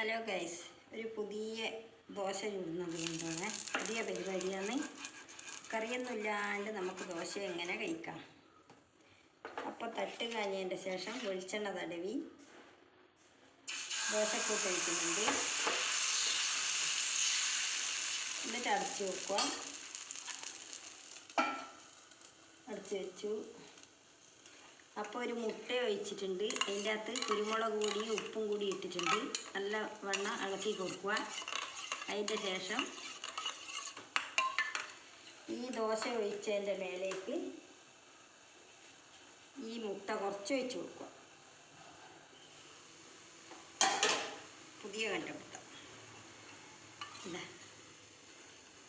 Hello guys, ഒരു പുതിയ ദോശ ചുടുന്നത് കൊണ്ടാണ്. പുതിയ പരിപാടിയാണ്. കറിയൊന്നുമില്ലാണ്ട് നമുക്ക് ദോശ എങ്ങനെ കഴിക്കാം. അപ്പോൾ തട്ട് കാഞ്ഞതിൻ്റെ ശേഷം വെളിച്ചെണ്ണ തടവി ദോശക്കൂട്ട് ഒഴിക്കുന്നുണ്ട്. എന്നിട്ട് അടച്ച് വെക്കുക. അടച്ച് വെച്ചു. അപ്പോൾ ഒരു മുട്ട ഒഴിച്ചിട്ടുണ്ട്. അതിൻ്റെ അകത്ത് കുരുമുളക് പൊടിയും ഉപ്പും കൂടി ഇട്ടിട്ടുണ്ട്. നല്ല വണ്ണം ഇളക്കി കൊടുക്കുക. അതിൻ്റെ ശേഷം ഈ ദോശ ഒഴിച്ചതിൻ്റെ മേലേക്ക് ഈ മുട്ട കുറച്ച് ഒഴിച്ച് കൊടുക്കുക. പുതിയ കണ്ടുപിടുത്ത ഇതാ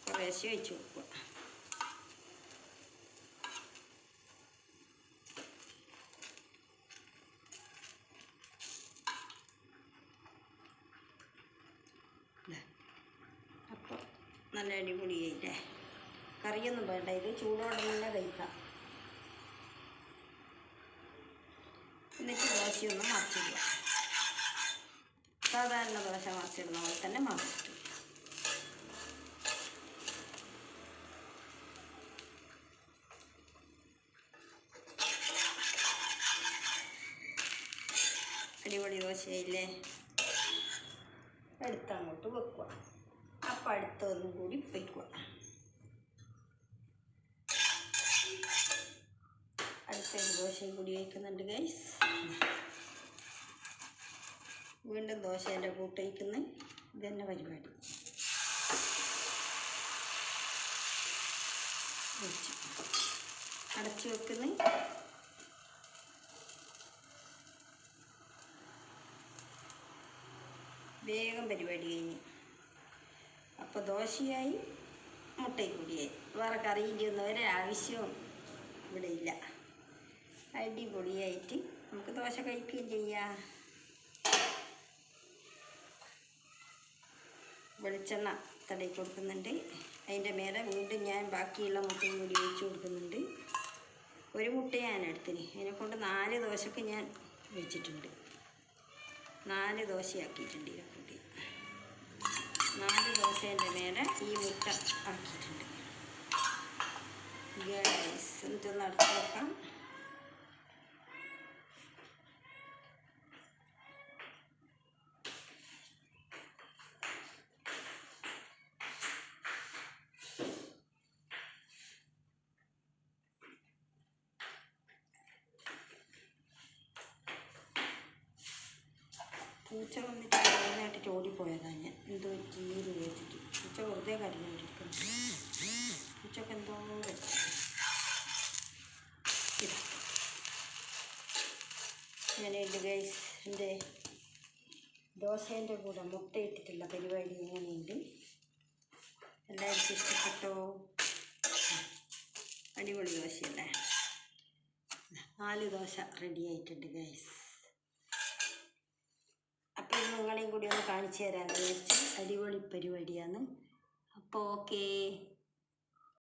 കുറേശ്ശെ ഒഴിച്ച് കൊടുക്കുക. അപ്പോൾ നല്ല അടിപൊളിയായില്ലേ. കറിയൊന്നും വേണ്ട, ഇത് ചൂടോടെ തന്നെ കഴിക്കാം. എന്നിട്ട് ദോശയൊന്നും മറിച്ചിടുക. സാധാരണ ദോശ മറിച്ചിടുന്ന പോലെ തന്നെ മറിച്ചിട്ടു. അടിപൊളി ദോശയില്ലേ. എടുത്തങ്ങോട്ട് വെക്കുക. അപ്പം അടുത്തൊന്നും കൂടി വയ്ക്കുക. അടുത്തൊരു ദോശയും കൂടി വയ്ക്കുന്നുണ്ട് ഗൈസ്. വീണ്ടും ദോശേൻ്റെ കൂട്ട് വയ്ക്കുന്നു. ഇതന്നെ പരിപാടി. വെച്ചു അടച്ചു വെക്കുന്നു. വേഗം പരിപാടി കഴിഞ്ഞു. അപ്പോൾ ദോശയായി, മുട്ടയും കൂടിയായി. വേറെ കറിയിൻ്റെ ഒന്നും ഒരു ആവശ്യവും ഇവിടെ ഇല്ല. അടിപൊളിയായിട്ട് നമുക്ക് ദോശ കഴിക്കുകയും ചെയ്യാം. വെളിച്ചെണ്ണ തടയി കൊടുക്കുന്നുണ്ട്. അതിൻ്റെ മേലെ വീണ്ടും ഞാൻ ബാക്കിയുള്ള മുട്ടയും കൂടി ഒഴിച്ച് കൊടുക്കുന്നുണ്ട്. ഒരു മുട്ട ഞാൻ എടുത്തിന്. അതിനെക്കൊണ്ട് 4 ദോശക്ക് ഞാൻ വെച്ചിട്ടുണ്ട്. 4 ദോശയാക്കിയിട്ടുണ്ട്. ഇതിനെക്കൂട്ടി 4 ദോശേൻ്റെ മേലെ ഈ മുട്ട ആക്കിയിട്ടുണ്ട്. ഗ്യാസ് എന്നിട്ടൊന്ന് അടച്ച് വെക്കാം. പൂച്ച വന്നിട്ട് നന്നായിട്ട് ഓടിപ്പോയതാണ്. ഞാൻ എന്തോ ചീര് വെച്ചിട്ട് പൂച്ച വെറുതെ കരഞ്ഞുകൊണ്ടിരിക്കുന്നു. പൂച്ചക്ക് എന്തോ അങ്ങനെയുണ്ട് ഗൈസ്. എൻ്റെ ദോശേൻ്റെ കൂടെ മുട്ട ഇട്ടിട്ടുള്ള പരിപാടി എങ്ങനെയുണ്ട്? എല്ലാവർക്കും ഇഷ്ടപ്പെട്ടോ? അടിപൊളി ദോശയല്ലേ. 4 ദോശ റെഡി ആയിട്ടുണ്ട് ഗൈസ്. അപ്പോൾ ഇത് നിങ്ങളെയും കൂടി ഒന്ന് കാണിച്ചു തരാമെന്ന് വിചാരിച്ചു. അടിപൊളി പരിപാടിയാണ്. അപ്പോൾ ഓക്കേ.